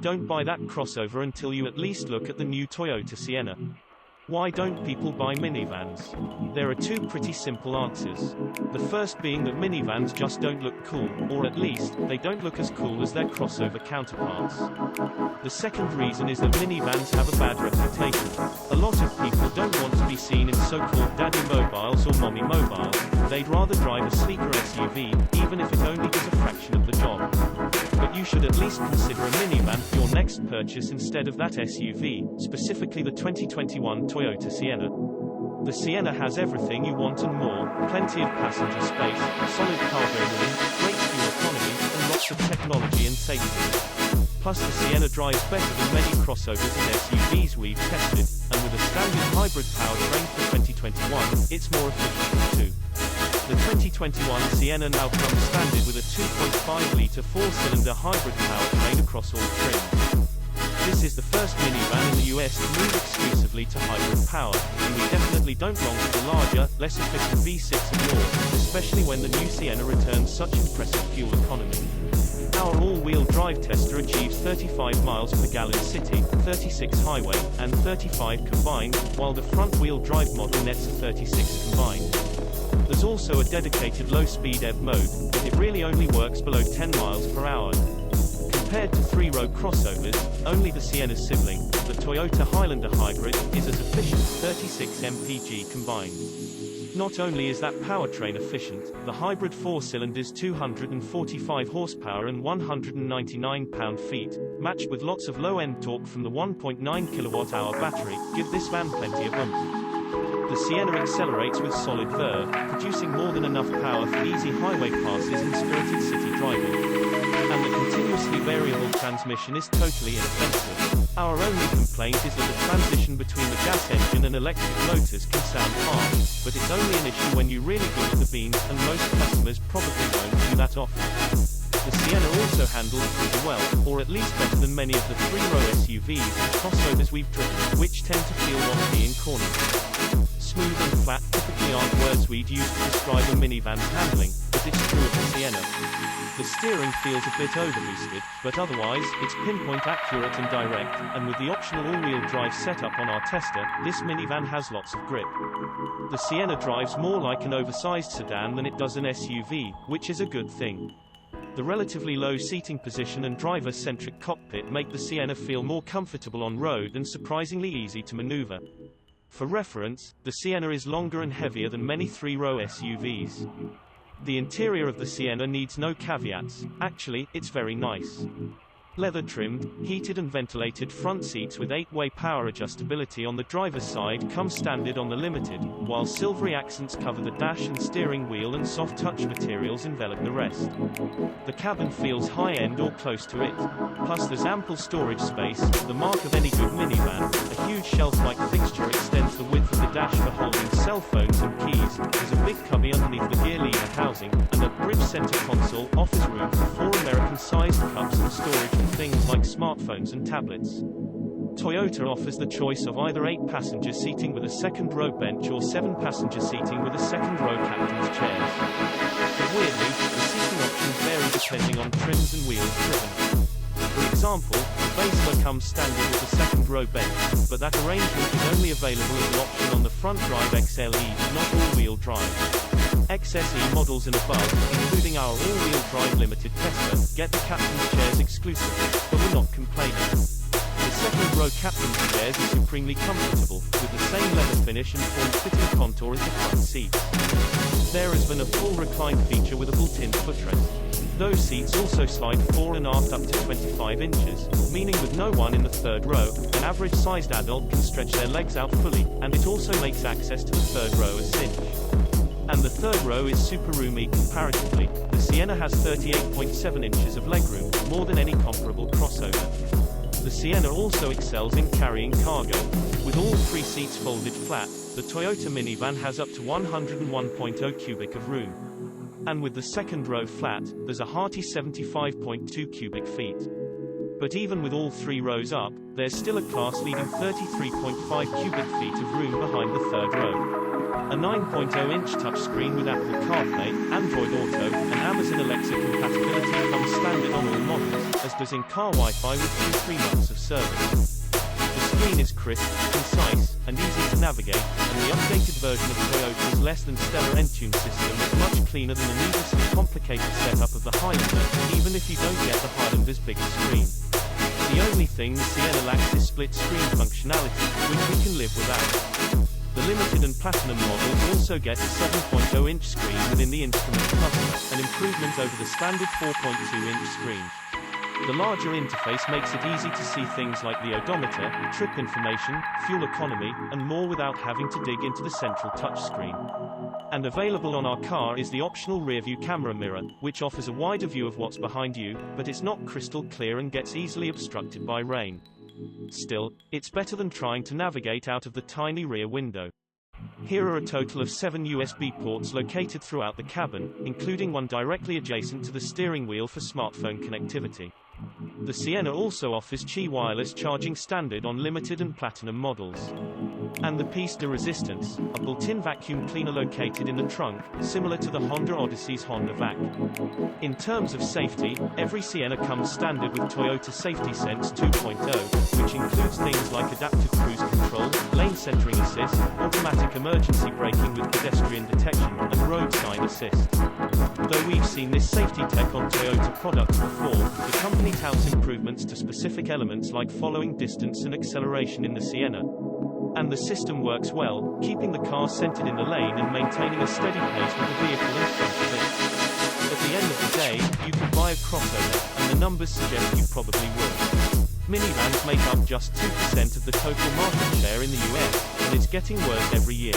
Don't buy that crossover until you at least look at the new Toyota Sienna. Why don't people buy minivans? There are two pretty simple answers. The first being that minivans just don't look cool, or at least, they don't look as cool as their crossover counterparts. The second reason is that minivans have a bad reputation. A lot of people don't want to be seen in so-called daddy mobiles or mommy mobiles. They'd rather drive a sleeker SUV, even if it only does a fraction of the job. But you should at least consider a minivan for your next purchase instead of that SUV, specifically the 2021 Toyota Sienna. The Sienna has everything you want and more: plenty of passenger space, solid cargo room, great fuel economy, and lots of technology and safety. Plus the Sienna drives better than many crossovers and SUVs we've tested, and with a standard hybrid powertrain for 2021, it's more efficient too. The 2021 Sienna now comes standard with a 2.5-litre 4-cylinder hybrid powertrain across all trims. This is the first minivan in the US to move exclusively to hybrid power, and we definitely don't long for the larger, less efficient V6 and more, especially when the new Sienna returns such impressive fuel economy. Our all-wheel drive tester achieves 35 miles per gallon city, 36 highway, and 35 combined, while the front-wheel drive model nets a 36 combined. There's also a dedicated low-speed EV mode, but it really only works below 10 miles per hour. Compared to three-row crossovers, only the Sienna's sibling, the Toyota Highlander Hybrid, is as efficient, 36 mpg combined. Not only is that powertrain efficient, the hybrid 4-cylinder's 245 horsepower and 199 pound-feet, matched with lots of low-end torque from the 1.9 kWh battery, give this van plenty of oomph. The Sienna accelerates with solid ver, producing more than enough power for easy highway passes and spirited city driving. And the continuously variable transmission is totally inoffensive. Our only complaint is that the transition between the gas engine and electric motors can sound harsh, but it's only an issue when you really go to the beans, and most customers probably won't do that often. The Sienna also handles pretty well, or at least better than many of the three-row SUVs and crossovers we've driven, which tend to feel wobbly in corners. Smooth and flat typically aren't words we'd use to describe a minivan's handling, but it's true of the Sienna. The steering feels a bit overboosted, but otherwise, it's pinpoint accurate and direct, and with the optional all-wheel drive setup on our tester, this minivan has lots of grip. The Sienna drives more like an oversized sedan than it does an SUV, which is a good thing. The relatively low seating position and driver-centric cockpit make the Sienna feel more comfortable on road and surprisingly easy to maneuver. For reference, the Sienna is longer and heavier than many three-row SUVs. The interior of the Sienna needs no caveats. Actually, it's very nice. Leather-trimmed, heated and ventilated front seats with 8-way power adjustability on the driver's side come standard on the Limited, while silvery accents cover the dash and steering wheel and soft touch materials envelop the rest. The cabin feels high-end or close to it. Plus there's ample storage space, the mark of any good minivan. A huge shelf-like fixture extends the width of the dash for holding cell phones and keys. There's a big cubby underneath the gear lever housing, and a bridge center console offers room for 4 American-sized cups and storage for things like smartphones and tablets. Toyota offers the choice of either 8-passenger seating with a second-row bench or 7-passenger seating with a second-row captain's chairs. But weirdly, the seating options vary depending on trims and wheels driven. For example, the Basler comes standard with a second-row bench, but that arrangement is only available as an option on the front-drive XLE, not all-wheel drive. XSE models and above, including our all-wheel drive limited tester, get the captain's chairs exclusively, but we're not complaining. The second-row captain's chairs are supremely comfortable, with the same leather finish and form-fitting contour as the front seats. There has been a full recline feature with a built-in footrest. Those seats also slide fore and aft up to 25 inches, meaning with no one in the third row, an average-sized adult can stretch their legs out fully, and it also makes access to the third row a cinch. And the third row is super roomy comparatively. The Sienna has 38.7 inches of legroom, more than any comparable crossover. The Sienna also excels in carrying cargo. With all 3 seats folded flat, the Toyota minivan has up to 101.0 cubic of room. And with the second row flat, there's a hearty 75.2 cubic feet. But even with all 3 rows up, there's still a class-leading 33.5 cubic feet of room behind the third row. A 9.0-inch touchscreen with Apple CarPlay, Android Auto, and Amazon Alexa compatibility comes standard on all models, as does in-car Wi-Fi with 2-3 months of service. The screen is crisp, concise, and easy to navigate, and the updated version of Toyota's less-than-stellar Entune system is much cleaner than the needlessly complicated setup of the Highlander, even if you don't get the Highlander's bigger screen. The only thing the Sienna lacks is split-screen functionality, which we can live without. The Limited and Platinum models also get a 7.0-inch screen within the instrument cluster, an improvement over the standard 4.2-inch screen. The larger interface makes it easy to see things like the odometer, trip information, fuel economy, and more without having to dig into the central touchscreen. And available on our car is the optional rear-view camera mirror, which offers a wider view of what's behind you, but it's not crystal clear and gets easily obstructed by rain. Still, it's better than trying to navigate out of the tiny rear window. Here are a total of 7 USB ports located throughout the cabin, including one directly adjacent to the steering wheel for smartphone connectivity. The Sienna also offers Qi wireless charging standard on Limited and Platinum models. And the piece de resistance, a built-in vacuum cleaner located in the trunk, similar to the Honda Odyssey's Honda Vac. In terms of safety, every Sienna comes standard with Toyota Safety Sense 2.0, which includes things like adaptive cruise control, lane centering assist, automatic emergency braking with pedestrian detection, and road sign assist. Though we've seen this safety tech on Toyota products before, the company touts improvements to specific elements like following distance and acceleration in the Sienna. And the system works well, keeping the car centered in the lane and maintaining a steady pace with the vehicle in front of it. At the end of the day, you can buy a crossover, and the numbers suggest you probably will. Minivans make up just 2% of the total market share in the US, and it's getting worse every year.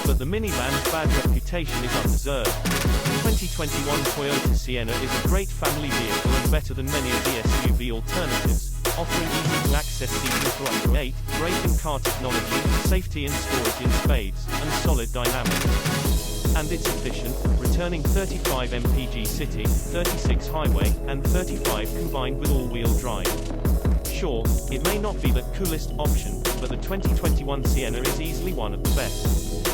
But the minivan's bad reputation is undeserved. The 2021 Toyota Sienna is a great family vehicle and better than many of the SUV alternatives, offering easy-to-access seating for up to 8, brake and car technology, safety and storage in spades, and solid dynamics. And it's efficient, returning 35 mpg city, 36 highway, and 35 combined with all-wheel drive. Sure, it may not be the coolest option, but the 2021 Sienna is easily one of the best.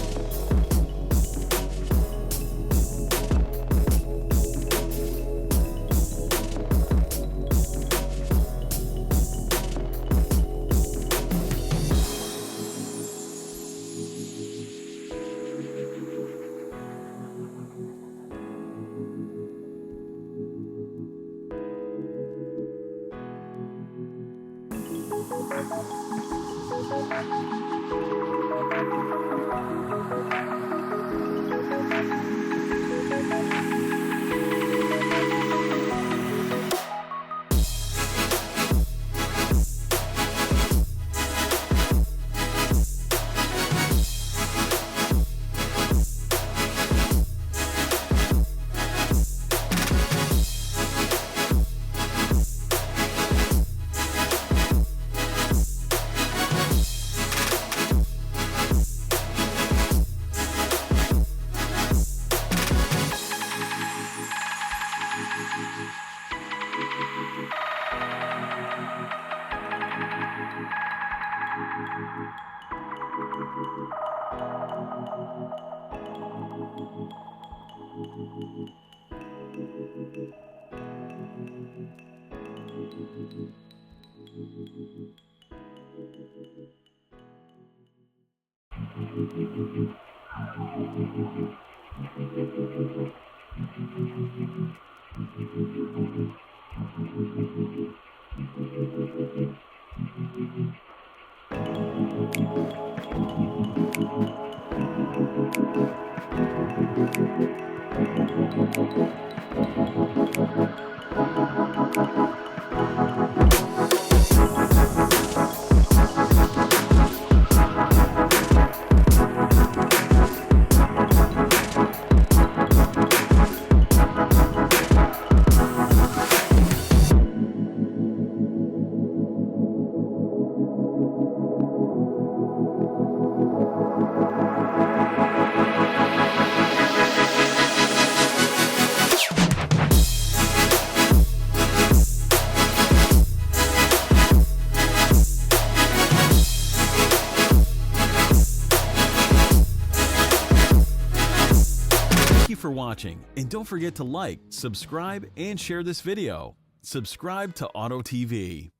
for watching, and don't forget to like, subscribe, and share this video. Subscribe to Auto TV.